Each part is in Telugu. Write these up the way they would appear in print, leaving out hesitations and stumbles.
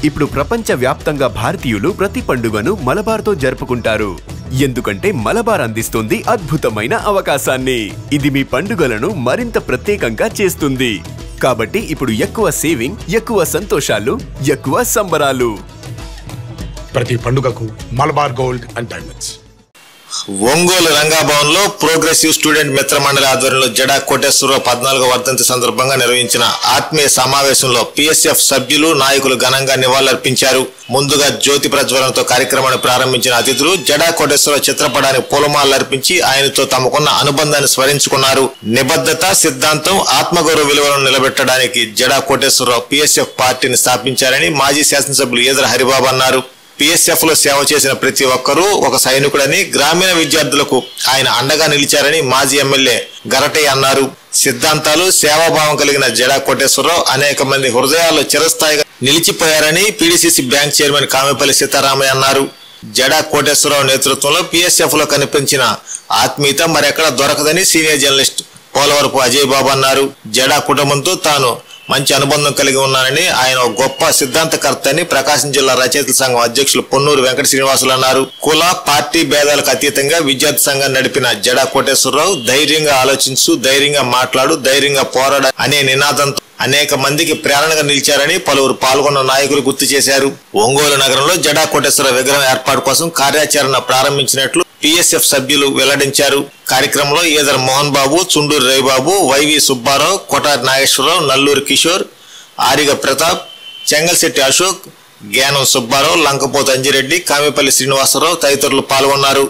ఇప్పుడు ప్రపంచ వ్యాప్తంగా భారతీయులు ప్రతి పండుగను మలబార్తో జరుపుకుంటారు. ఎందుకంటే మలబార్ అందిస్తుంది అద్భుతమైన అవకాశాన్ని. ఇది మీ పండుగలను మరింత ప్రత్యేకంగా చేస్తుంది. కాబట్టి ఇప్పుడు ఎక్కువ సేవింగ్, ఎక్కువ సంతోషాలు, ఎక్కువ సంబరాలు. ప్రతి పండుగకు Malabar Gold and Diamonds. Ongole Ranga Bhavan లో ప్రోగ్రెసివ్ స్టూడెంట్ మిత్ర మండలి ఆధ్వర్యంలో జడా కోటేశ్వరరావు 14వ వర్ధంతి సందర్భంగా నిర్వహించిన ఆత్మీయ సమావేశంలో పిఎస్ఎఫ్ సభ్యులు, నాయకులు ఘనంగా నివాళులర్పించారు. ముందుగా జ్యోతి ప్రజ్వలనతో కార్యక్రమాన్ని ప్రారంభించిన అతిథులు జడా కోటేశ్వరరావు చిత్రపటానికి పూలమాలర్పించి ఆయనతో తమకున్న అనుబంధాన్ని స్మరించుకున్నారు. నిబద్ధత, సిద్ధాంతం, ఆత్మగౌరవ విలువలను నిలబెట్టడానికి జడా కోటేశ్వరరావు పిఎస్ఎఫ్ పార్టీని స్థాపించారని మాజీ శాసనసభ్యులు ఈదర హరిబాబు అన్నారు. పిఎస్ఎఫ్ లో సేవ చేసిన ప్రతి ఒక్కరూ ఒక సైనికుడని, గ్రామీణ విద్యార్థులకు ఆయన అండగా నిలిచారని మాజీ ఎమ్మెల్యే గరటయ్య అన్నారు. సిద్ధాంతాలు, సేవాభావం కలిగిన జడా కోటేశ్వరరావు అనేక మంది హృదయాల్లో చిరస్థాయిగా నిలిచిపోయారని PDCC bank chairman Kamepalli Seetharamaiah అన్నారు. జడా కోటేశ్వరరావు నేతృత్వంలో పిఎస్ఎఫ్ లో కనిపించిన ఆత్మీయత మరెక్కడ దొరకదని సీనియర్ జర్నలిస్ట్ పోలవరపు అజయ్ బాబు అన్నారు. జడా కుటుంబంతో తాను మంచి అనుబంధం కలిగి ఉన్నానని, ఆయన గొప్ప సిద్ధాంతకర్త అని ప్రకాశం జిల్లా రచయితల సంఘం అధ్యక్షులు పొన్నూరు వెంకట శ్రీనివాసులు అన్నారు. కుల, పార్టీ భేదాలకు అతీతంగా విద్యార్థి సంఘాన్ని నడిపిన జడా కోటేశ్వరరావు ధైర్యంగా ఆలోచించు, ధైర్యంగా మాట్లాడు, ధైర్యంగా పోరాడ అనే నినాదంతో అనేక మందికి ప్రేరణగా నిలిచారని పలువురు పాల్గొన్న నాయకులు గుర్తు చేశారు. ఒంగోలు నగరంలో జడా కోటేశ్వరరావు విగ్రహం ఏర్పాటు కోసం కార్యాచరణ ప్రారంభించినట్లు పిఎస్ఎఫ్ సభ్యులు వెల్లడించారు. కార్యక్రమంలో ఈదర్ మోహన్ బాబు, చుండూరు రవిబాబు, వైవి సుబ్బారావు, కొటారి నాగేశ్వరరావు, నల్లూరి కిషోర్, ఆరిగ ప్రతాప్, చెంగల్శెట్టి అశోక్, జ్ఞానం సుబ్బారావు, లంకపోతు అంజిరెడ్డి, కామెపల్లి శ్రీనివాసరావు తదితరులు పాల్గొన్నారు.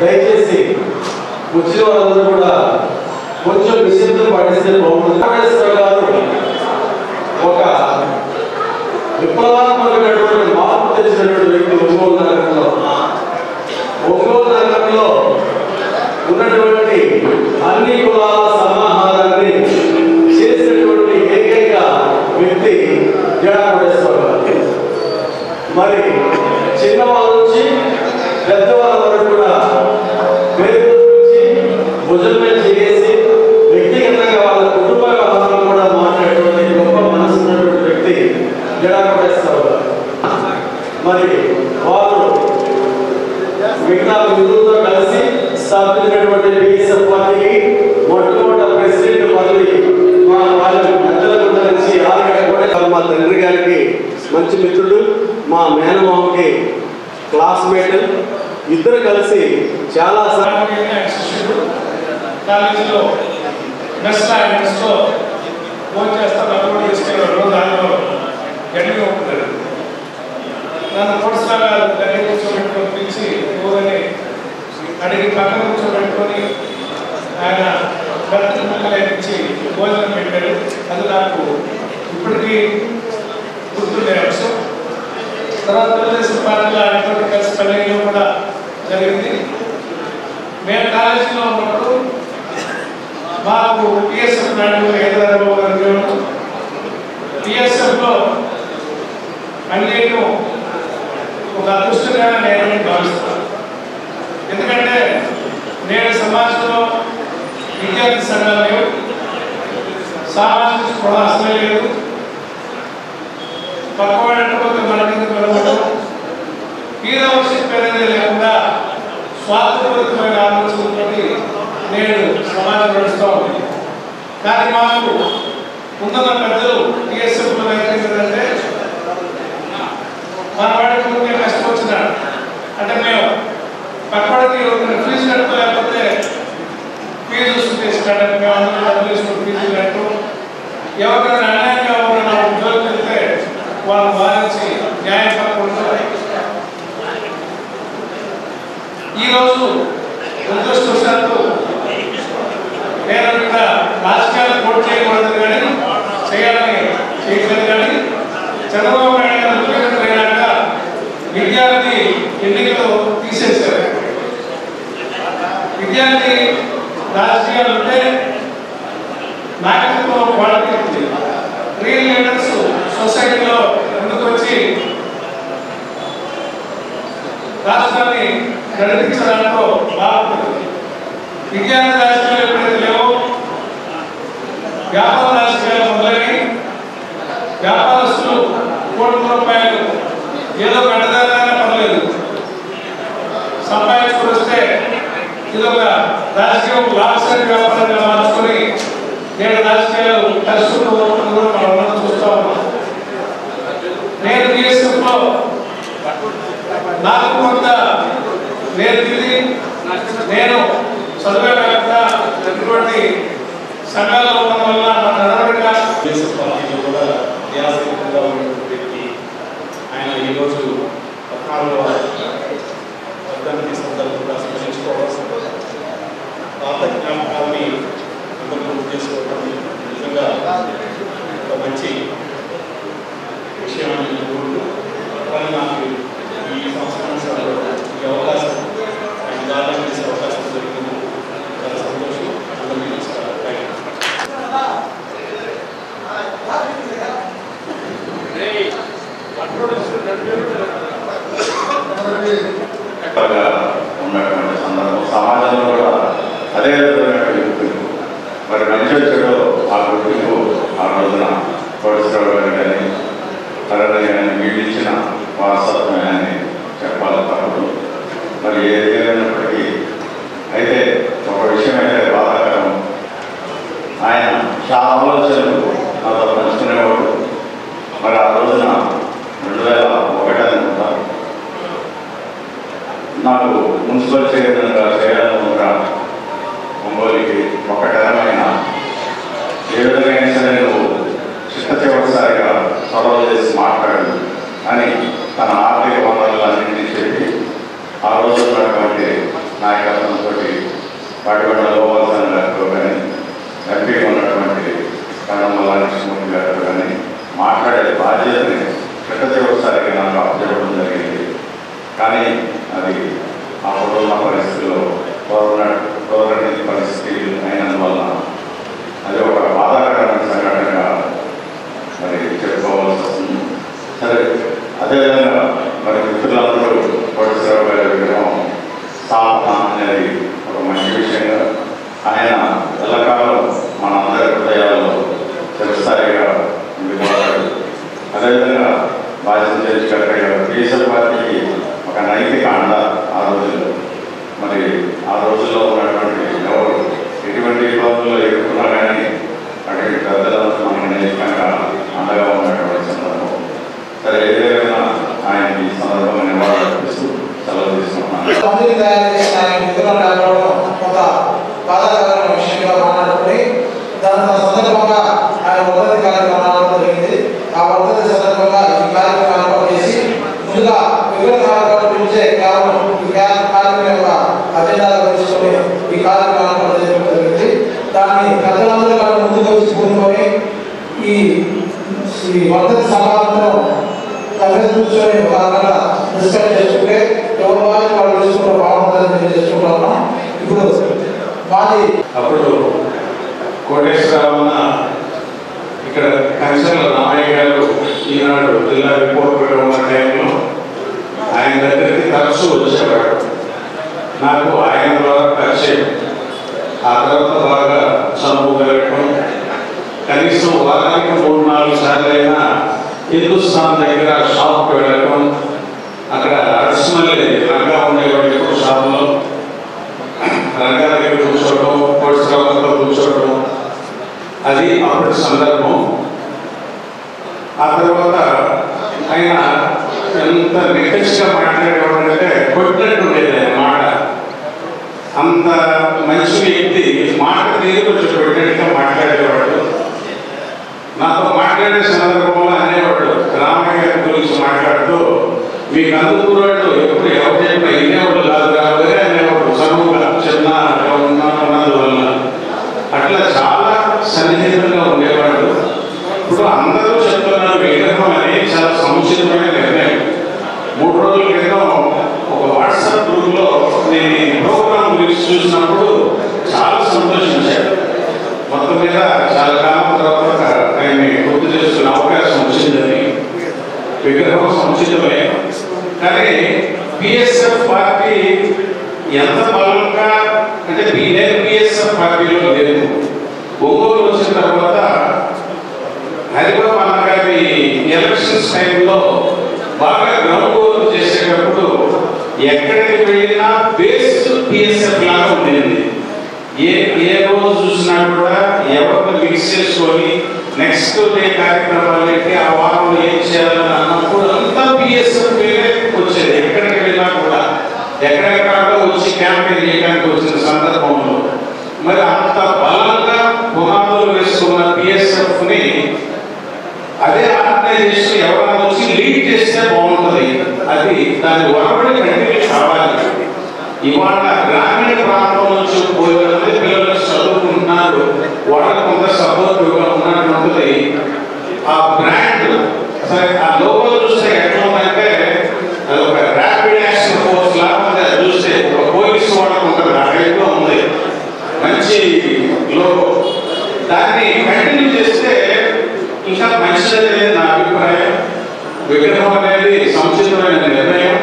దయచేసి వచ్చిన వాళ్ళందరూ కూడా కొంచెం నిశ్శబ్దం పాటిస్తే బాగుంటుంది. వెంకటేశ్వర గారు ఒక విప్లవాత్మకమైనటువంటి మార్పు తెచ్చినటువంటి వ్యక్తి ఒంగోలు నగరంలో. ఒంగోలు నగరంలో ఉన్నటువంటి అన్ని కులాల సమాహారాన్ని చేసినటువంటి ఏకైక వ్యక్తి జడా కోటేశ్వర గారు. మరి చిన్నవాళ్ళ నుంచి పెద్దవాళ్ళ వరకు కూడా పేరు భుజం మీద చేసి వ్యక్తిగతంగా వాళ్ళ కుటుంబ వ్యవహారాలు కూడా మాట్లాడేటువంటి గొప్ప మనసు ఉన్నటువంటి వ్యక్తి జడా కోటేశ్వర గారు. మరి వారు మిగతా మిత్రులతో కలిసి స్థాపించినటువంటి బిఎస్ఎఫ్ పార్టీకి మొట్టమొదటి ప్రెసిడెంట్ పదవి వాళ్ళ పెద్దలకు నుంచి మా తండ్రి గారికి మంచి మిత్రుడు, మా మేనమామకి క్లాస్మేట్, ఇద్దరు కలిసి చాలా కాలేజీలో మెస్లో ఫోన్ చేస్తాను తీసుకెళ్ళారు. దానిలో గడిగా ఉంటుంది. నన్ను కోర్సులాగా గడి కూర్చోబెట్టుకొని పిలిచి ఊరని అడిగి పక్కన కూర్చోబెట్టుకొని ఆయన బతికి భోజనం పెట్టారు. అది నాకు ఇప్పటికీ గుర్తుండే అంశం. తర్వాత తెలుగుదేశం పార్టీలో ఆయనతో కలిసి పల్లెలో కూడా జరిగింది. మేము కాలేజీలో ఉన్నప్పుడు మాకు పిఎస్ఎఫ్ నాయుడు హైదరాబాద్ గారు పిఎస్ఎఫ్లో అన్నిటిలో ఒక అదృష్టంగా నేను భావిస్తున్నాను. ఎందుకంటే నేడు సమాజంలో విద్యార్థి సంఘాలు లేవు, సామాజిక స్పృహ అసలే లేదు, పక్కవాడంటే మన కింద వెళ్ళడం, హీరోషిప్ అనేది లేకుండా స్వాతంత్రమైన ఆలోచనతో నేడు సమాజం నడుస్తూ ఉంది. కానీ మాకు ముందున్న పెద్దలు టీఎస్ఎఫ్లో ఏంటంటే మన వాడికి ముందు కష్టం వచ్చినాడు అంటే మేము పక్కవాడికి ఫీజు కట్టుకోలేకపోతే ఫీజు వస్తుంది తీసుకుంటాం. మేము అందరూ డబ్బులు తీసుకుని ఫీజు కట్టు ఎవరికైనా అన్యాయంగా ఉన్న ఉద్యోగం వెళ్తే వాళ్ళు వారించి న్యాయం పడుకుంటారు. ఈరోజు దురదృష్టవశాత్తు నేను ఇక్కడ రాజకీయాలు పోటీ చేయకూడదు కానీ చేయాలని చేయలేదు. కానీ చంద్రబాబు నాయుడు గారు ముఖ్యమంత్రి అయినాక విద్యార్థి ఎన్నికలు తీసేశారు. విద్యార్థి రాజకీయాలు ఉంటే నాయకత్వం క్వాలిటీ ఉంది. రియల్ లీడర్స్ సొసైటీలో ముందుకు వచ్చి రాష్ట్రాన్ని నడిపించడంలో బాగుంటుంది. విద్యార్థి రాజకీయాలు ఎప్పుడైతే లేవో వ్యాపార రాజకీయాలు మొదలై వ్యాపారస్తులు కోట్ల రూపాయలు ఏదో గడదారైనా పర్లేదు సంపాదించుకుని వస్తే ఇదొక రాజకీయం లాభసాటి వ్యాపారంగా మార్చుకొని నేడు రాజకీయాలు కలుసుకుంటూ కూడా మనం చూస్తూ ఉన్నాం. నేను బిఎస్ఎఫ్లో నాకు కొంత నేర్పింది. నేను చదివే కాకుండా ఎటువంటి సంఘాల్లో ఉండడం వల్ల మన నడవడిక కూడా క్రియాశీలంగా ఉన్నటువంటి వ్యక్తి. ఆయన ఈరోజు 14వ వర్ధంతి సందర్భంగా స్మరించుకోవాల్సిన పాత జ్ఞాపకాలని అందరూ గుర్తు చేసుకోవడం నిజంగా ఒక మంచి విషయాన్ని కోరుతూ కానీ నాకు ఈ సంవత్సరాలు ఈ అవకాశం ఆయన దాదాపు చేసే అవకాశం జరిగింది. చాలా సంతోషం. అందరికీ నమస్కారం. ఉన్నటువంటి సందర్భం సమాజంలో కూడా అదే విధమైనటువంటి గుర్తింపు మరి మంచి వచ్చాడో ఆ గుర్తింపు ఆ రోజున కోటేశ్వరరావు గారు కానీ తరగతి కానీ వీళ్ళిచ్చిన వారసత్వమే అని చెప్పాలి తప్పదు. మరి ఏదైనప్పటికీ అయితే ఒక విషయం అయితే బాధాకరం, ఆయన చాలా ఆలోచనలు నాతో పంచుకునేవాడు. మరి ఆ రోజున 2001 అనుకుంటారు నాకు మున్సిపల్ చైర్మన్గా చేయాలనుకుంటా ఒంగోలుకి ఒక టైం అయినా నాయకత్వంతో పాటిబండ గోవర్ధన్ గారితో కానీ ఎంపీ ఉన్నటువంటి కన్నమల్ల కృష్ణమూర్తి గారితో కానీ మాట్లాడే బాధ్యతని చివరిసారికి నాకు అప్పచెప్పడం జరిగింది. కానీ అది అప్పుడున్న పరిస్థితుల్లో గవర్నమెంట్ పరిస్థితి అయినందువల్ల అది ఒక బాధాకరమైన సంఘటనగా మరి చెప్పుకోవాల్సి వస్తుంది. సరే, అదేవిధంగా మరి మిత్రులందరూ కోటేశ్వరరావు గారి విగ్రహం స్థాపన అనేది ఒక మంచి విషయంగా ఆయన ఎల్లకాలం మన అందరి హృదయాల్లో చిరస్థాయిగా ఉండిపోతాడు. అదేవిధంగా బాధ్యత గారు బీజేపీ పార్టీకి ఒక నైతిక అండ ఆ రోజుల్లో. మరి ఆ రోజుల్లో ఉన్నటువంటి ఎవరు ఎటువంటి ఇబ్బందుల్లో ఎదుర్కొన్నా కానీ అటువంటి పెద్దలంతా మనకి నైతికంగా అండగా ఉన్నటువంటి సందర్భం. సరే, ఏదైనా ఆయనకి ఈ సందర్భంగా నివాళులర్పిస్తూ సెలవు తీసుకుంటున్నాను. కొంత బాధాకరమైన విషయంగా మాట్లాడుకుని దాని సందర్భంగా ఆయన వర్ధంతి కార్యక్రమం రావడం జరిగింది. ఆ వర్ధంతి సందర్భంగా ఈ కార్యక్రమం ఏర్పాటు చేసి ముందుగా విగ్రహ కార్యక్రమం గురించే కేవలం ఈ కార్యక్రమం యొక్క అజెండాగా తీసుకొని ఈ కార్యక్రమం ఏర్పాటు చేయడం జరిగింది. దాన్ని పెద్దలందరూ ముందుకు వచ్చి కూడుకొని ఈ వర్ధంతి సమావేశంలో కూర్చొని ఒక రకంగా డిస్కస్ చేసుకుంటే ఎవరు వాళ్ళు తీసుకుంటే బాగుంటుందని చేసుకుంటున్నాం. ఇప్పుడు మాది అప్పుడు కోటేశ్వరరావు ఇక్కడ కంచెల రామయ్య గారు ఈనాడు జిల్లా రిపోర్టర్గా ఉన్న టైంలో ఆయన దగ్గరికి తరచూ వచ్చేవాడు. నాకు ఆయన ద్వారా పరిచయం. ఆ తర్వాత బాగా చదువుకోగలగటం, కనీసం వారానికి 3-4 సార్లు అయినా హిందుస్థాన్ దగ్గర షాప్కి వెళ్ళటం, అక్కడ అడిషనల్ రంగా ఉండేవాడు. ఎప్పుడు షాప్లో రంగా దగ్గర కూర్చోవడం, కోటేశ్వరరావుతో కూర్చోవడం, అది అప్పటి సందర్భం. ఆ తర్వాత ఆయన ఎంత నికష్గా మాట్లాడేవాడంటే కొట్టినట్టు ఉండేది ఆయన మాట. అంత మంచి వ్యక్తి, మాట తీరు కొంచెం కొట్టినట్టుగా మాట్లాడేవాడు. నాతో మాట్లాడే సందర్భంలో అనేవాడు, రామయ్య గారి గురించి మాట్లాడుతూ, మీ కందుకూరాడు ఎప్పుడు ఎవరు చెప్పినా ఇనేవాడు కాదు కాబట్టి అనేవాడు. చదువుగా చిన్న ఉన్నందువల్ల అట్లా చాలా సన్నిహితంగా ఉండేవాడు. ఇప్పుడు అందరూ చెప్తున్నారు విగ్రహం అనేది చాలా సముచితమైన నిర్ణయం. 3 రోజుల క్రితం ఒక వాట్సాప్ గ్రూప్లో నేను ఈ ప్రోగ్రాం గురించి చూసినప్పుడు చాలా సంతోషించాను. మొత్తం మీద చాలా కాలం తర్వాత ఆయన్ని గుర్తు చేసుకునే అవకాశం వచ్చిందని. విగ్రహం సముచితమే, కానీ పిఎస్ఎఫ్ పార్టీ ఎంత బలంగా అంటే నేను పిఎస్ఎఫ్ పార్టీలో లేదు. ఒంగోలు వచ్చిన తర్వాత హరిబాబు అన్న గారి ఎలక్షన్స్ టైంలో బాగా గ్రౌండ్ వర్క్ చేసేటప్పుడు ఎక్కడికి వెళ్ళినా బేస్డ్ పిఎస్ఎఫ్ లాగా ఉండేది. ఏ రోజు చూసినా కూడా ఎవరిని మిక్స్ చేసుకొని నెక్స్ట్ డే కార్యక్రమాలు ఏంటి, ఆ వారంలో ఏం చేయాలని అన్నప్పుడు అంతా పిఎస్ఎఫ్ వచ్చేది. ఎక్కడికి వెళ్ళినా కూడా ఎక్కడెక్కడ వచ్చి క్యాంపెయిన్ చేయడానికి వచ్చిన సందర్భంలో మరి అంత బలంగా పునాదులు వేసుకున్న పిఎస్ఎఫ్ ని అదే ఆర్గనైజేషన్ ఎవరైనా వచ్చి లీడ్ చేస్తే బాగుంటుంది. అది దాని వరబడి కంటిన్యూ కావాలి. ఇవాళ గ్రామీణ ప్రాంతం నుంచి పోయినందుకు పిల్లలు చదువుకుంటున్నారు, వాళ్ళకు కొంత సపోర్టివ్గా ఉన్నటువంటిది. ఆ బ్రాండ్ సరే, ఆ లోగో చూస్తే ఎట్లా ఉందంటే అది ఒక ర్యాపిడ్ యాక్షన్ ఫోర్స్ లాగా ఉంది. అది చూస్తే ఒక పోలీసు వాళ్ళకు ఉంటుంది, ఆ టైప్లో ఉంది. మంచి లోగో. దాన్ని కంటిన్యూ చేస్తే ఇంకా మంచిదనేది నా అభిప్రాయం. విగ్రహం అనేది సముచితమైన నిర్ణయం.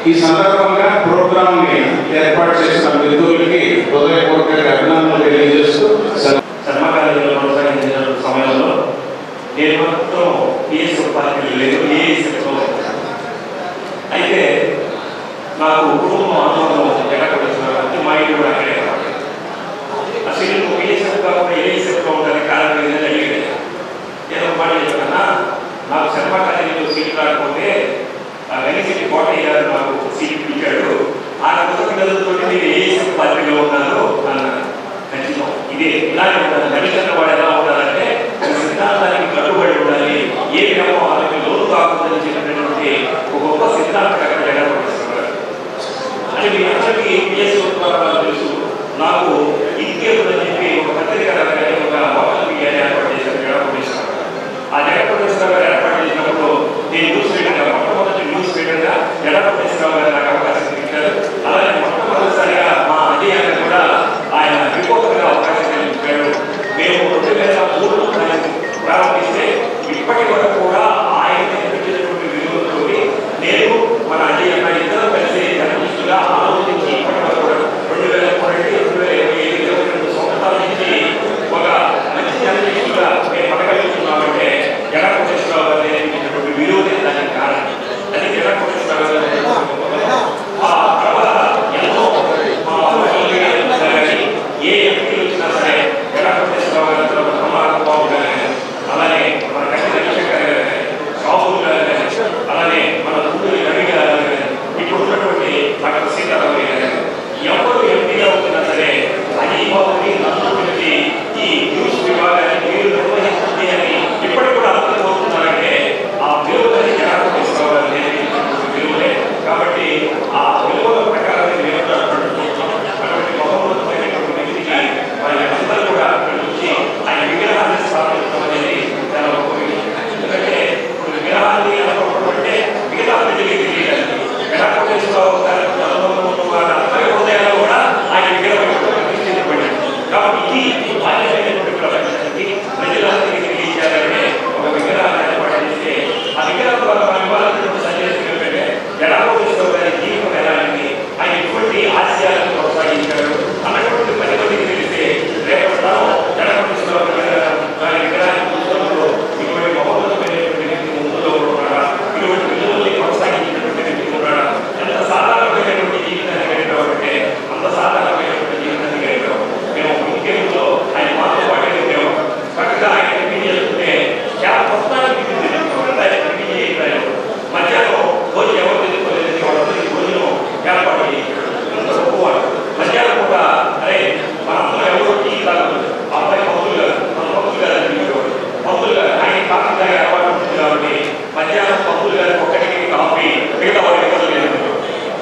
ఈ సందర్భంగా ప్రోగ్రామ్ ని ఏర్పాటు చేసిన మిత్రులకి హృదయపూర్వక అభినందనలు తెలియజేస్తూ కర్మకార్యాలు కొనసాగించిన సమయంలో నేను మొత్తం పిఎస్ఎఫ్ పార్టీలు లేదు, ఏఎస్ఎఫ్లో. అయితే నాకు కుటుంబం అనుభవం ఎక్కడ కొడుతున్నారు, మా ఇంటి కూడా అక్కడే కాబట్టి అసలు పిఎస్ఎఫ్ కాకుండా ఏఎస్ఎఫ్లో ఉండడానికి కారణం ఏదైనా అడిగాడు. నేను మాట చెప్పన్నా, నాకు కర్మకార్యాలు సీట్లు రాకపోతే వెనక్కి కోట అయ్యారు, నాకు సీట్లు ఇచ్చాడు. ఆ కుటుంబంతో నేను ఏఎస్ఎఫ్ పార్టీలో ఉన్నాను అన్నాను. ఖచ్చితం ఇదే ఇలానే ఉండాలి. మనిషి వాడు ఎలా ఉండాలంటే సిద్ధాంతానికి కట్టుబడి ఉండాలి, ఏ వ్యవహారానికి లోటు కాకూడదని చెప్పినటువంటి ఒక గొప్ప సిద్ధాంతం అక్కడ జగన్. యాక్చువల్లీ అందరికీ పిఎస్సి ఉత్పన్నాలు తెలుసు. నాకు ఇంకేబుల్ అని చెప్పి ఒక పత్రిక ఒక లోకల్ మీడియాని ఏర్పాటు చేశారు జగన్మోహన్. ఆ జగన్మోహన్ గారు ఏర్పాటు చేసినప్పుడు నేను న్యూస్ రీడర్గా మొట్టమొదటి న్యూస్ రీడర్గా జగన్మోహన్ గారు నాకు అవకాశం ఇచ్చారు. అలాగే మొట్టమొదటిసారిగా మా అధ్యయన కూడా ఆయన రిపోర్టర్గా అవకాశం కల్పించారు. మేము 2003 ప్రారంభిస్తే ఇప్పటి వరకు కూడా ఆయన నిర్మించినటువంటి విలువలతో నేను మన అధ్యయన ఇద్దరు కలిసి జర్నలిస్టుగా ఆలోచించి ఇప్పటి వరకు కూడా 2022 సంవత్సరాల నుంచి ఒక మంచి జర్నలిస్టుగా మేము పడగలుగుతున్నామంటే జగన్మోహన్ గారు నిర్మించినటువంటి విలువలే దానికి కారణం. అది జగన్మోహన్ గారు ఆ తర్వాత ఎంతో ఏ ఎంపీలు వచ్చినా సరే జగన్మోహన్ గారు బాబు గారు అలానే మన కట్టి రవిశంకర్ గారు రాహుల్ గారు అలానే మన గుంటూరు రవి గారు ఇప్పుడు ఉన్నటువంటి డాక్టర్ సీతారామయ్య గారు ఎవరు ఎంపీగా ఉంటున్నా సరే అది బాబుని నన్ను ఈ న్యూస్ విభాగాన్ని మీరు నిర్వహిస్తుంది అని ఇప్పటికి కూడా అర్థం కోరుతున్నారంటే ఆ విలువలని జగన్మోహన్ గారు విలువలే. కాబట్టి ఆ విలువల ప్రకారం అటువంటి మహోన్నతమైనటువంటి వ్యక్తికి వాళ్ళందరూ కూడా వచ్చి ఆయన విగ్రహాన్ని స్థాపించడం అనేది చాలా గొప్ప విషయం. ఎందుకంటే ఇప్పుడు విగ్రహాన్ని అనుకోవడం మిగతా ప్రజలకి తెలియదు. జగన్మోహన్ గారు అందరి హృదయాల్లో కూడా ఆయన విగ్రహం ప్రతిష్ఠించబడింది. కాబట్టి ఇది బాధ్యమైనటువంటి ప్రపంచానికి ప్రజలందరికీ తెలియజేయాలంటే ఒక విగ్రహాన్ని ఏర్పాటు చేస్తే ఆ విగ్రహం ద్వారా మనం ఇవ్వాల్సినటువంటి సందేశం ఏంటంటే జగన్మోహన్ గారి జీవితం ఎలాంటి ఆయన ఎటువంటి ఆశయాలను కొనసాగించారు అన్నటువంటి 10 మందికి తెలిస్తే రేపటి తరం జగన్మోహన్ గారి విగ్రహాన్ని చూసినప్పుడు ఇటువంటి మహోన్నతమైనటువంటి వ్యక్తి ముందులో ఉన్నాడా, ఇటువంటి విలువల్ని కొనసాగించినటువంటి వ్యక్తి ఉన్నాడా, ఎంత సాధారణమైనటువంటి జీవితాన్ని గడిపామంటే అంత సాధారణమైనటువంటి జీవితాన్ని గడిపాం. మేము ఇంకేంలో ఆయన మాతో పాటే మేము చక్కగా ఆయన రిపీట్ చేస్తుంటే చాలా మొత్తాన్ని రిపీట్ చేయాలి. మధ్యాహ్నం భోజనం ఎవరు తెలుసుకోలేదు వాళ్ళందరికీ భోజనం ఏర్పాటు చేయించాడు. ఇంత గొప్పవాడు. మధ్యాహ్నం కూడా అరే మనందరూ ఎవరు టీ తాగదు అబ్బాయి పంతులు గారు మన పంతులు గారు అని చెప్పేవాడు. పంతులు గారు ఆయన కాఫీ తాగే అలవాటు ఉంటుంది కాబట్టి మధ్యాహ్నం పంతులు గారికి ఒక్కడికి కాఫీ మిగతా వాడికి ఇవ్వలేదు.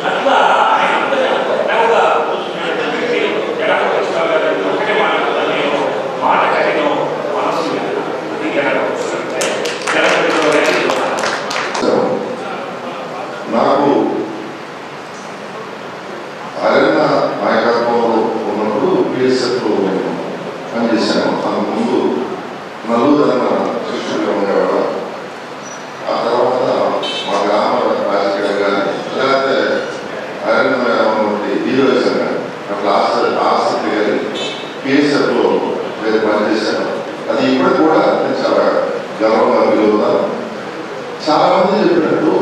అట్లా ఆయన అందరూ ప్రేమగా కూర్చున్నటువంటి వ్యక్తి జగన్మోహన్ గారు ఒకటే మాట కఠినం మనసు అది నాకు అరణ్య నాయకత్వంలో ఉన్నప్పుడు పిఎస్ఎఫ్లో నేను పనిచేశాను. అంతకు ముందు నలుగురన్న శిష్యులుగా ఉండేవాడు. ఆ తర్వాత మా గ్రామ రాజకీయాలు కానీ లేకపోతే అరణ్య ఉన్నటువంటి హీరోయిజం కానీ అట్లా ఆసక్తి కానీ పిఎస్ఎఫ్లో నేను పనిచేశాను. అది ఇప్పటికి కూడా నేను చాలా గర్వంగా విలువతాను. చాలా మంది చెప్పినట్టు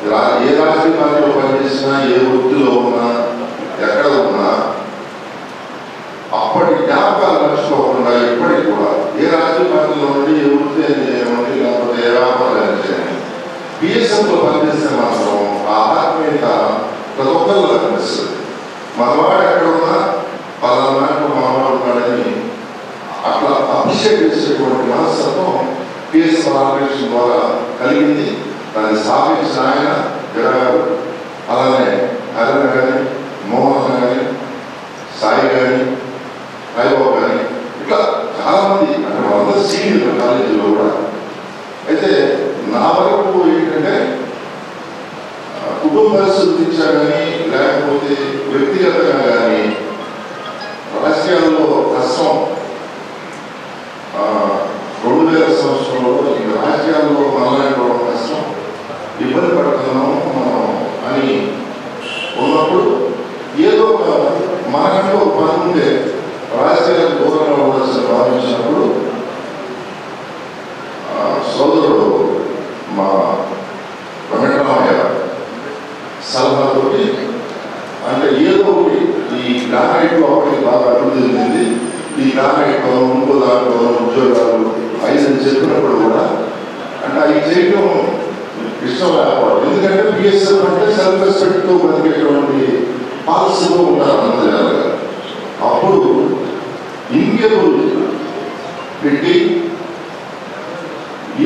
ఏ రాజకీయ పార్టీలో పనిచేసినా ఏ వృత్తిలో ఉన్నా ఎక్కడ ఉన్నా అప్పటి జ్ఞాపకాలు మర్చిపోకుండా ఇప్పటికి కూడా ఏ రాజకీయ పార్టీలో నుండి ఏ వృత్తి చేయమండి లేకపోతే ఏ వ్యాపారాలు చేయండి పిఎస్ఎఫ్లో పనిచేస్తే మాత్రం ఆ ఆత్మీయత ప్రతి ఒక్కరిలో కనిపిస్తుంది. మనవాడు ఎక్కడ ఉన్నా పలానా నాటిలో మనవాడు ఉన్నాడని అట్లా అప్రిషియేట్ చేసేటువంటి మనస్తత్వం పిఎస్ కార్పొరేషన్ ద్వారా కలిగింది. దాన్ని స్థాపించిన ఆయన జగన్ గారు, అలానే అరుణ్ కానీ మోహన్ కానీ సాయి కానీ వైభవ్ కానీ ఇట్లా చాలామంది అంటే వాళ్ళందరూ సీనియర్ కాలేజీలో కూడా. అయితే నా వరకు ఏంటంటే కుటుంబ పరిస్థితులు ఇచ్చా కానీ లేకపోతే వ్యక్తిగతంగా కానీ రాజకీయాల్లో కష్టం 2000 సంవత్సరంలో ఈ రాజకీయాల్లో మనలాంటి కష్టం ఇబ్బంది పడుతున్నాము మనం అని ఉన్నప్పుడు ఏదో ఒక మనకంటూ ఒక పని ఉంటే రాజకీయాలకు దూరంగా ఉండాల్సిన భావించినప్పుడు సోదరుడు మా వెంకటరామయ్య సలహాతోటి అంటే ఏదో ఒకటి ఈ గ్రానైట్ అప్పటికి బాగా అభివృద్ధి చెందింది. ఈ గ్రానైట్ ఇంకో దాంట్లో ఉద్యోగాలు ఐదు చెప్పినప్పుడు కూడా అంటే అవి చేయడం ఇష్టం లేకపోవడం. ఎందుకంటే పిఎస్ఎఫ్ అంటే సెల్ఫ్ రెస్పెక్ట్తో బతికేటువంటి పాలసీలో ఉంటారు అందరూ. అప్పుడు ఇంకేబుల్ పెట్టి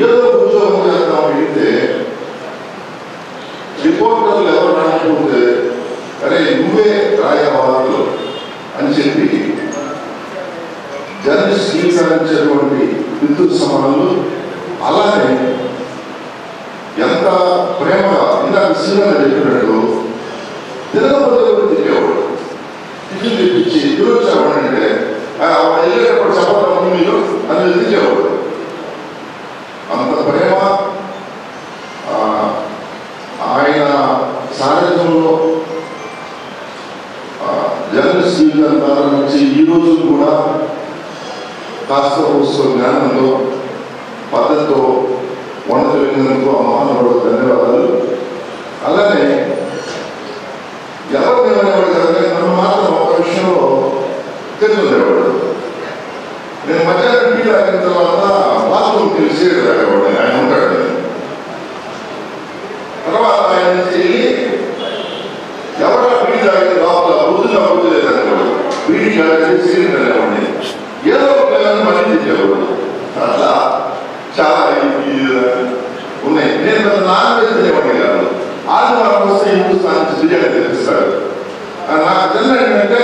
ఏదో ఉద్యోగం చేద్దాం వెళ్తే రిపోర్టర్లు ఎవరు జర్నలిస్ట్ స్వీకరించేటువంటి విద్యుత్ సమానులు. అలానే ఎంత ప్రేమగా ఇందాక శ్రీగారు చెప్పినట్టు తిరగబోతే కూడా తిరిగేవాడు. టిఫిన్ తెప్పించి తిరగొచ్చేవాడు అంటే వాడు వెళ్ళేటప్పుడు చెప్పడం మీరు అని తిరిగేవాడు. అంత ప్రేమ ఆయన సారథ్యంలో జర్నలిస్ట్ జీవితం ప్రారంభించి ఈ రోజు కూడా కాస్త జ్ఞానంతో పద్ధతితో వండగలిగినందుకు ఆ మహానుభావుడు ధన్యవాదాలు. అలానే ఎవరు ఏమనేవాడు కదా, నన్ను మాత్రం ఒక విషయంలో తెలుసుకునేవాడు. నేను మధ్యాహ్నం టీ తాగిన తర్వాత బాత్రూమ్ తెలిసి తాగేవాడు. ఆయన ఉంటాడు. తర్వాత ఆయన వెళ్ళి ఎవరా బీడి తాగిన లోపల బుద్ధుగా బుద్ధి లేదనేవాడు. బీడి తాగి సిగరెట్ అనేవాడిని. ఏదో ఒక మళ్ళీ తెచ్చేవాడు. అట్లా చాలా ఉన్నాయి. నేను నాన్ వెజ్ తినేవాడిని కాదు. ఆదివారం వస్తే హిందుస్థాన్ నుంచి బిర్యానీ తెప్పిస్తాడు. నాకు తెలియదు ఏంటంటే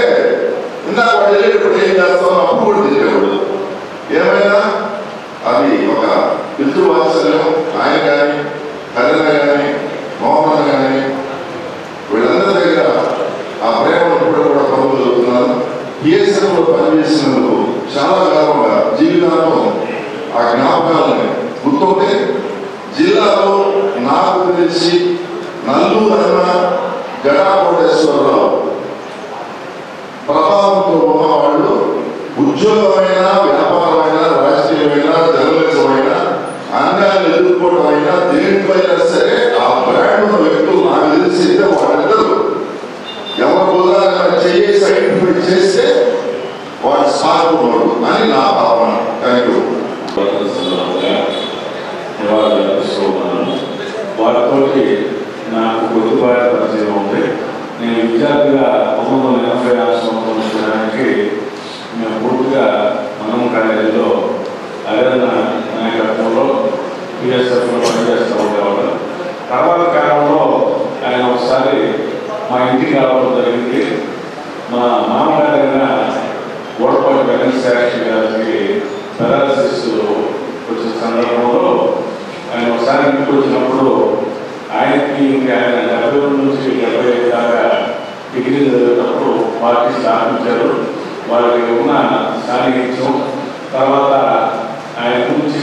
ఇందాక వాడు వెళ్ళేటప్పుడు ఏం చేస్తామో అప్పుడు కూడా తెచ్చేవాడు. ఏమైనా అది ఒక పితృవాత్సల్యం. ఆయన కానీ కరుణ కానీ మోహన్ కానీ వీళ్ళందరి దగ్గర ఆ ప్రేమను కూడా పొందగలుగుతున్నాను. పిఎస్ఎఫ్లో పనిచేసినందుకు చాలా గర్వంగా జీవితాంతం ఆ జ్ఞాపకాలని గుర్తుంటే జిల్లాలో నాకు తెలిసి నల్లూరు అన్న జడాకోటేశ్వరరావు ప్రభావంతో ఉన్నవాళ్ళు ఉద్యోగమైనా వ్యాపారమైన రాజకీయమైన జర్నలిజమైన అంగాన్ని ఎదుర్కోవడమైనా దేనిపైనా సరే ఆ బ్రాండ్ ఉన్న వ్యక్తులు నాకు తెలిసి వాళ్ళిద్దరు ఎవరి ఉదాహరణ చేసి ఐడెంటిఫై చేస్తే వాడు సాగుతున్నాడు అని నా భావన. Thank you. వాటితో నాకు కొద్దిపాటి పరిచయం ఉంది. నేను విద్యార్థిగా 1986 సంవత్సరానికి మేము పూర్తిగా మనం కాలేజీలో అరవింద నాయకత్వంలో పిఎస్ఎఫ్లో పనిచేస్తూ ఉండేవాడు. తర్వాత కాలంలో ఆయన ఒకసారి మా ఇంటికి రావడం జరిగింది. మా మామగారైన గోడపాటి వెంకటేశ్వర గారికి పెరాలసిస్ వచ్చిన సందర్భంలో ఆయన ఒకసారి ఇంటికి వచ్చినప్పుడు ఆయనకి ఆయన 70 నుంచి 75 దాకా డిగ్రీ చదివేటప్పుడు పార్టీ స్థాపించారు. వాళ్ళకి ఉన్న సాన్నిహిత్యం, తర్వాత ఆయన గురించి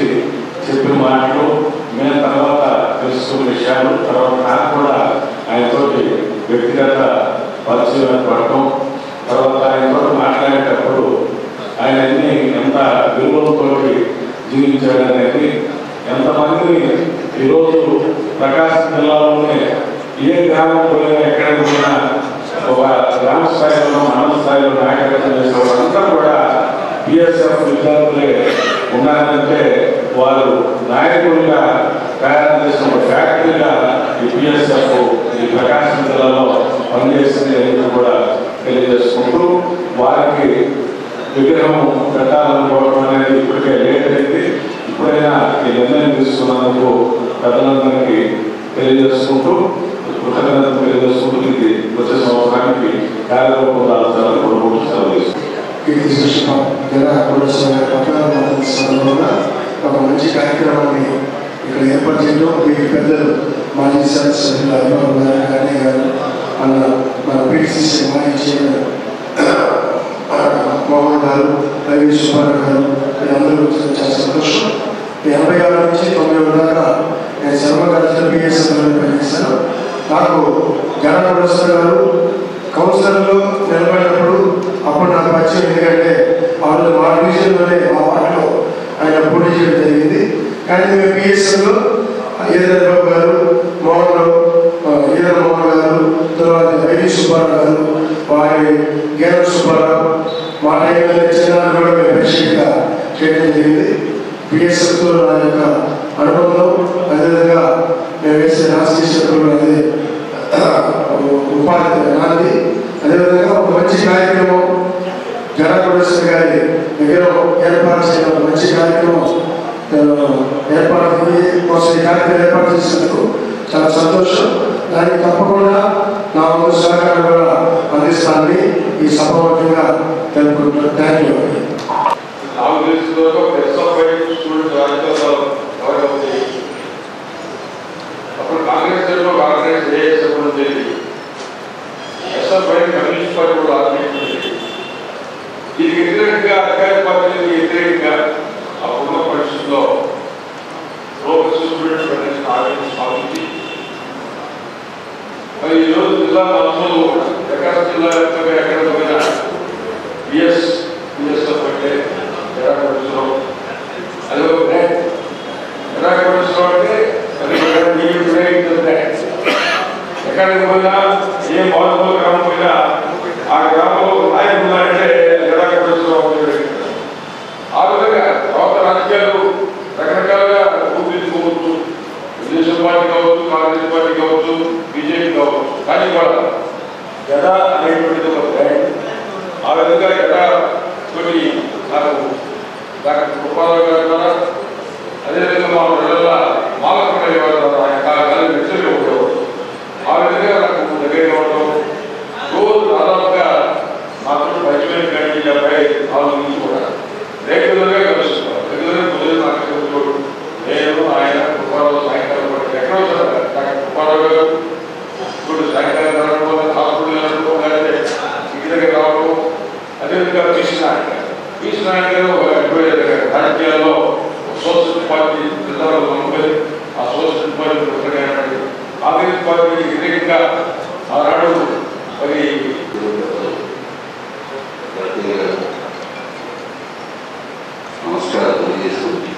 చెప్పిన మాటలు, మేము తర్వాత తెలుసుకున్న విషయాలు, తర్వాత నాకు కూడా ఆయనతో వ్యక్తిగత పరిచయం ఏర్పడటం, తర్వాత ఆయనతో మాట్లాడేటప్పుడు ఆయన అన్ని ఎంత విలువలతో జీవించాడనేది, ఎంతమందిని ఈరోజు ప్రకాశం జిల్లాలోనే ఏ గ్రామం పోయినా ఎక్కడ పోయినా ఒక గ్రామ స్థాయిలో మండల స్థాయిలో నాయకత్వం చేసే వాళ్ళంతా కూడా పిఎస్ఎఫ్ విద్యార్థులే ఉన్నారంటే వారు నాయకులుగా తయారు చేసిన ఒక ఫ్యాక్టరీగా ఈ పిఎస్ఎఫ్ ఈ ప్రకాశం జిల్లాలో పనిచేస్తుంది అని కూడా తెలియజేసుకుంటూ వారికి విగ్రహం పెట్టాలనుకోవడం అనేది ఇప్పటికే లేట్ అయింది. ఇప్పుడైనా ఈ నిర్ణయం తీసుకున్నందుకు పెద్దలందరికీ తెలియజేసుకుంటూ కృతజ్ఞతలు తెలియజేసుకుంటూ ఇది వచ్చే సంవత్సరానికి కార్యరూపం దాల్చాలని కూడా సందర్భంగా ఒక మంచి కార్యక్రమాన్ని ఇక్కడ ఏర్పాటు చేయడం వీటి పెద్దలు మాజీ శాసనసభ్యులు అభిమానులు గారు గారు మన పిసిసి మాజీ చైర్మన్ మోహన్ గారు, రవి సుబ్బారావు గారు వీళ్ళందరూ చాలా సంతోషం. 86 నుంచి 91 దాకా నేను సర్వకాల పిఎస్ఎఫ్లో పనిచేశాను. నాకు జనప్రదర్శన గారు కౌన్సిలర్లో నిలబడినప్పుడు అప్పుడు నాకు పరిచయం. ఎందుకంటే వాళ్ళు మా డివిజన్లోనే మా వార్డులో ఆయన పోటీ చేయడం జరిగింది. కానీ మేము పిఎస్ఎఫ్లో ఈదర్ బాబు గారు, ఈదర్ మోహన్ గారు, తర్వాత రవి సుబ్బారావు గారు, వారి గేర సుబ్బారావు, మా టైంలో చిన్నాన్ని కూడా మేము పరిచయంగా చేయడం జరిగింది. పిఎస్ఎఫ్తో నా యొక్క అనుబంధం, అదేవిధంగా మేము వేసే రాజకీయ శత్రువులు అదే ఉపాధి నాది. అదేవిధంగా ఒక మంచి కార్యక్రమం జనప్రదర్శన గారి దగ్గర ఏర్పాటు చేయడం, ఒక మంచి కార్యక్రమం ఏర్పాటు కోసం ఈ కార్యక్రమం ఏర్పాటు చేసినందుకు చాలా సంతోషం. దానికి తప్పకుండా నా వంతు సహకారం కూడా అందిస్తానని ఈ సభాముఖంగా తెలుపుకుంటున్నాను. Thank you. SFI communist party కూడా ఆర్గనైజ్. దీనికి వ్యతిరేకంగా అధికార పార్టీలకు వ్యతిరేకంగా అప్పుడున్న పరిస్థితుల్లో ప్రోగ్రెసివ్ స్టూడెంట్స్ ఫెడరేషన్ ఆర్గనైజ్ స్థాపించి మరి ఈరోజు జిల్లా మొత్తంలో ఎక్కడ జిల్లా వ్యాప్తంగా ఎక్కడ పోయినా బిఎస్ఎఫ్ అంటే ఎరాకోటేశ్వరం, అది ఒక బ్రాండ్. ఎరాకోటేశ్వరం అంటే ఎక్కడికి పోయినా ఏ బాధలో గ్రామం పోయినా ఆ గ్రామంలో నాయకులు ఉన్నారంటే ఎరాకోటేశ్వరం. ఆ విధంగా తర్వాత రాజకీయాలు రకరకాలుగా రూపుదిద్దుకోవచ్చు. తెలుగుదేశం పార్టీ కావచ్చు, కాంగ్రెస్ పార్టీ కావచ్చు, బీజేపీ కావచ్చు. కానీ కూడా జడా అనేటువంటిది ఒక బ్రాండ్. ఆ విధంగా జడా కొన్ని నాకు డాక్టర్ కృపారావు గారి ద్వారా, అదేవిధంగా మా నెలల మాలకొండ గారి ద్వారా ఆయన కాలేజీ లెక్చర్గా ఉండేవాడు. ఆ విధంగా నాకు దగ్గరగా ఉండడం రోజు దాదాపుగా నాతో పరిచయం కానీ 74 నుంచి కూడా రెగ్యులర్గా కలుస్తున్నాను. రెగ్యులర్గా కుదిరి నాకు చెబుతాడు. నేను ఆయన కృపారావు సాయంకాలం పట్టి ఎక్కడో డాక్టర్ కృపారావు గారు ఇప్పుడు సాయంకాలం రావడం, హాస్పిటల్ వెళ్ళడం, లేకపోతే ఇంటి దగ్గర రావడం. అదేవిధంగా పీస్ నాయక్ గారు రాజకీయాల్లో సోషల్ పార్టీ జిల్లాలో నమ్మకం. ఆ సోషల్ పార్టీ ప్రజలు కాంగ్రెస్ పార్టీ వ్యతిరేకంగా ఆనాడు మరి నమస్కారం తెలియజేస్తుంది.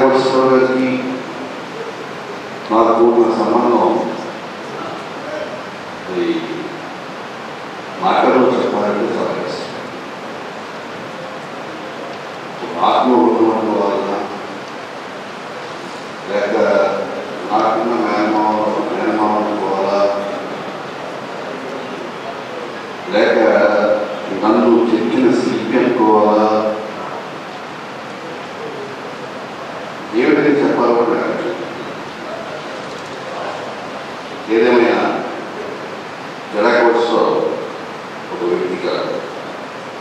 కోటేశ్వరరావుకి నాకు ఉన్న సంబంధం మాటలో చెప్పాలంటే చాలా కష్టం. ఆత్మ ఉండడం వలన లేక నాకున్న మేనమావడం వల్ల లేక నన్ను చెక్కిన శిల్పి అనుకోవాలా, ఏ విధంగా చెప్పాలో కూడా ఏదేమైనా జడా కోటేశ్వరరావు ఒక వ్యక్తి కాదు,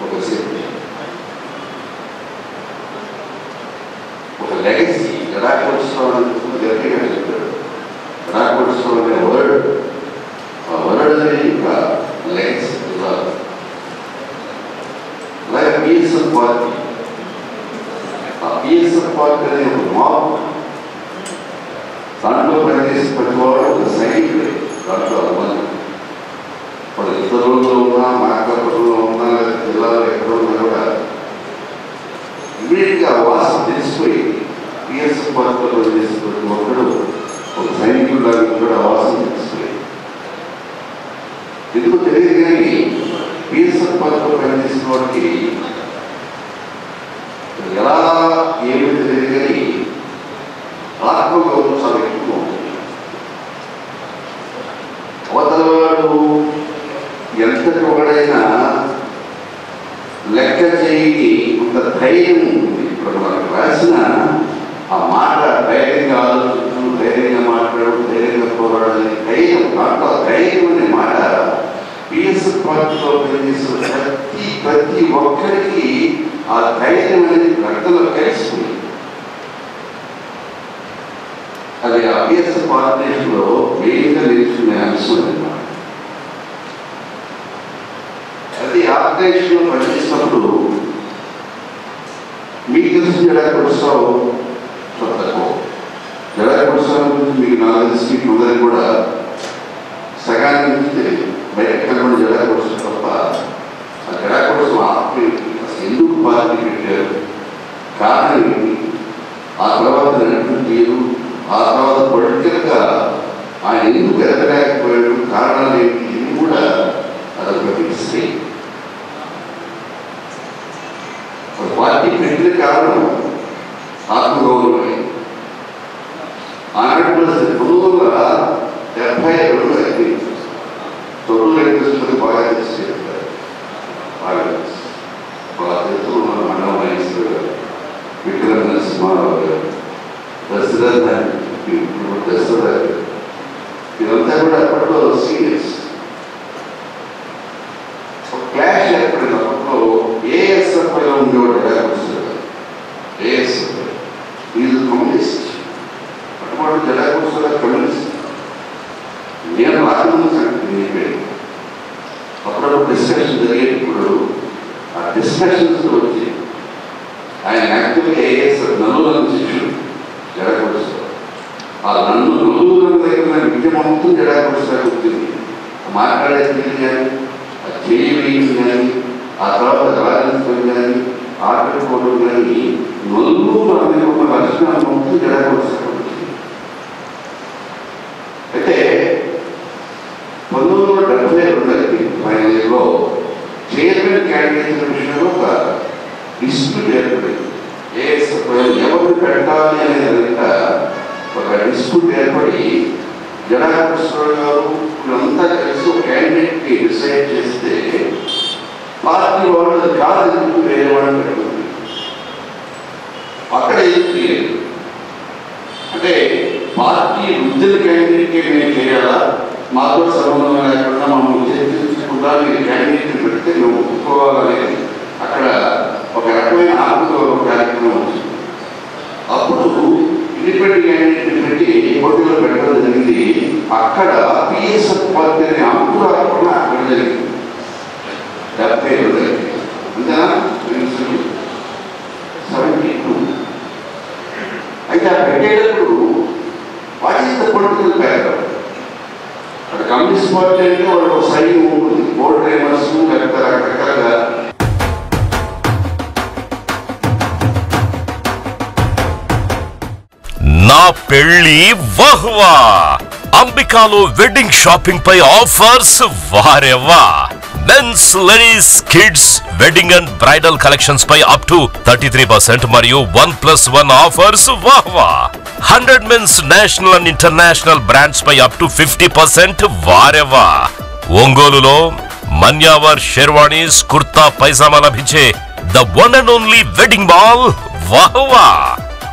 ఒక శిల్పి, ఒక లెగసీ. జడా కోటేశ్వరరావు గట్టిగా చెప్పాడు. జడా కోటేశ్వరరావు అనే వర్డ్, ఆ వర్డ్ అనేది ఒక లెగసీ. అలాగే పిఎస్ఎఫ్ పార్టీ, ఆ పిఎస్ఎఫ్ పార్టీ అనేది ఒక మాప్. దాంట్లో పనిచేసి పెట్టుకోవడం ఒక సైనికుడే. దాంట్లో అనుబంధం ఇప్పుడు ఇతరులలో ఉన్నా, మార్కెట్లో ఉన్నా, లేదా జిల్లాలో ఎక్కడ ఉన్నా కూడా ఇమీడియట్గా వాసన తెలిసిపోయి పిఎస్ఎఫ్ పార్టీలో పనిచేసి ప్రతి ఒక్కడు ఒక సైనికుడు లాగా కూడా వాసన తెలిసిపోయి. ఎందుకు తెలియదు కానీ పిఎస్ఎఫ్ పార్టీలో పనిచేసిన వాడికి ఎలా ఏమి తెలియదు కానీ ఆత్మగౌరవం చాలా ఎక్కువ ఉంటుంది. అవతల వాడు ఎంతటి ఒకడైనా లెక్క చేయని కొంత ధైర్యం ఉంది. ఇప్పుడు మనకు రాసిన ఆ మాట ధైర్యంగా ఆలోచించడం, ధైర్యంగా మాట్లాడడం, ధైర్యంగా పోరాడాలని ధైర్యం, దాంట్లో ధైర్యం అనే మాట పిఎస్ఎఫ్ పార్టీలో పనిచేసిన ప్రతి ఒక్కరికి ఆ ధైర్యం అనేది రక్తంలో కలిసిపోయింది. అది ఆ పిఎస్ఎఫ్ ఆర్గనైజేషన్లో మెయిన్గా నిలుచుకునే అంశం అన్నమాట. అది ఆర్గనైజేషన్లో పనిచేసినప్పుడు మీకు తెలిసి జడా కోటేశ్వరరావు తక్కువ. జడా కోటేశ్వరరావు గురించి మీకు నాకు తెలిసి కొందరికి కూడా సగానికి నుంచి తెలియదు. బయట కనబడిన జడా కోటేశ్వరరావు తప్ప ఆ జడా కోటేశ్వరరావు ఆత్మీయులు అసలు ఎందుకు పార్టీ పెట్టారు, కారణం ఏంటి, ఆ తర్వాత తీరు, ఆ తర్వాత పొలిటికల్గా ఆయన ఎందుకు ఎదగలేకపోయాడు, కారణాలు ఏంటి, ఇది కూడా అదొక హిస్టరీ. పార్టీ పెట్టిన కారణం ఆత్మగౌరవమే. ఆనాడు 1972 అయితే 92 బాగా తెలిసి బాగా తెలుసు. మన మండలం నాయకులు గారు, విక్రమ్ నరసింహారావు గారు, దశరథ ఇదంతా కూడా అప్పట్లో సీరియస్ క్లాష్ ఏర్పడిన అప్పట్లో ఏఎస్ఎఫ్ఐలో ఉండేవాడు. ఏఎస్ఎఫ్ఐ ఈజ్ కమ్యూనిస్ట్, డిస్కషన్ జరిగేటప్పుడు ఆ డిస్కషన్స్ వచ్చి ఆయన యాక్చువల్గా ఏఎస్ నలుగురు శిష్యుడు జడకొడుస్తారు. ఆ నలుగురు దగ్గర విద్య మొత్తం జడకొడుస్తారు వచ్చింది. మాట్లాడే తీరు కానీ, ఆ చేయి వేయడం కానీ, ఆ తర్వాత రాజస్థాన్ కానీ, ఆటలుకోవడం కానీ నలుగురు అనే ఒక లక్షణాలు మొత్తం జడకొడుస్తారు. అయితే 1972 ఫైనల్లో చైర్మన్ క్యాండిడేట్ విషయంలో ఒక డిస్ప్యూట్ ఏర్పడింది. ఎవరు పెట్టాలి అనేది ఒక డిస్ప్యూట్ ఏర్పడి జడకొడుస్తారు గారు వీళ్ళంతా కలిసి ఒక క్యాండిడేట్కి డిసైడ్ చేస్తే పార్టీ వాళ్ళు అది కాదు ఎందుకు వేరే వాళ్ళని పెట్టుకుంది. అక్కడ ఏం చేయలేదు. అంటే పార్టీ వృద్ధుల క్యాండిడేట్కి మేము చేయాలా, మాతో సంబంధం లేకుండా మమ్మల్ని చర్చించకుండా మీరు క్యాండిడేట్ని పెడితే మేము ఒప్పుకోవాలనేది అక్కడ ఒక రకమైన ఆత్మగౌరవ కార్యక్రమం వచ్చింది. అప్పుడు ఇండిపెండెంట్ క్యాండిడేట్ని పెట్టి పోటీలో పెట్టడం జరిగింది. అక్కడ పిఎస్ఎఫ్ పార్టీ అనే అంకురాకుండా అక్కడ జరిగింది. 70 అంతేనా 72. అయితే ఆ పెట్టేటప్పుడు what is the political background? అక్కడ కమ్యూనిస్ట్ పార్టీ అంటే వాళ్ళు సైన్ ఉంటుంది, బోర్డు డ్రైవర్స్ లేకపోతే రకరకాలుగా. నా పెళ్లి వహ్వా అంబికాలో వెడ్డింగ్ షాపింగ్ పై ఆఫర్స్ వారెవ్వా. Men's, ladies, kids wedding and bridal collections పై అప్ టు 33% మరియు 1+1 ఆఫర్స్ వాహ్వా. 100 men's national and international brands పై అప్ టు 50% వారెవ్వా. ఒంగోలులో మన్యావర్ షెర్వాణీస్, కుర్తా పైజామా లభించే the one and only wedding mall వాహ్వా.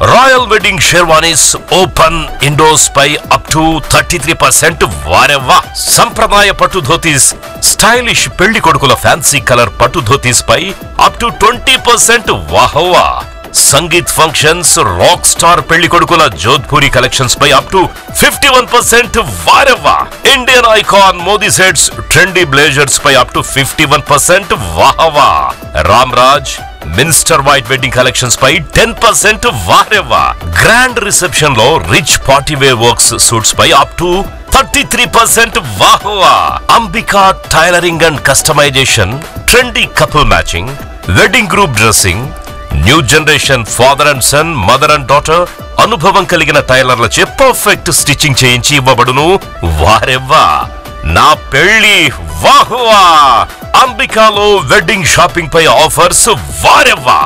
Royal wedding sherwanis open indoors పై అప్ టు 33% వారెవ్వా. సంప్రదాయ పట్టు ధోతీస్, స్టైలిష్ పెళ్లి కొడుకుల ఫ్యాన్సీ కలర్ పట్టు ధోతీస్ పై అప్ టు 20% వాహ్వా. సంగీత్ ఫంక్షన్స్, రాక్ స్టార్ పెళ్లి కొడుకుల జోధ్పూరి కలెక్షన్స్ పై అప్ టు 51% వారెవ్వా. Indian icon Modi sets, trendy blazers పై అప్ టు 51% వాహ్వా. Ramraj minister white wedding collections పై 10% వారెవ్వా. గ్రాండ్ రిసెప్షన్ లో rich party wear works suits పై అప్ టు 33% వాహ్వా. Ambika tailoring and customisation, trendy couple matching, wedding group dressing, new generation father and son, mother and daughter అనుభవం కలిగిన టైలర్లచే పర్ఫెక్ట్ స్టిచ్చింగ్ చేయించి ఇవ్వబడును వారెవ్వా. నా పెళ్లి వాహ్వా. అంబికాలో వెడ్డింగ్ షాపింగ్ పై ఆఫర్స్ వారెవ్వా.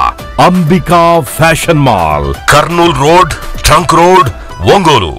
Ambika fashion mall, Kurnool road, trunk road, Ongole.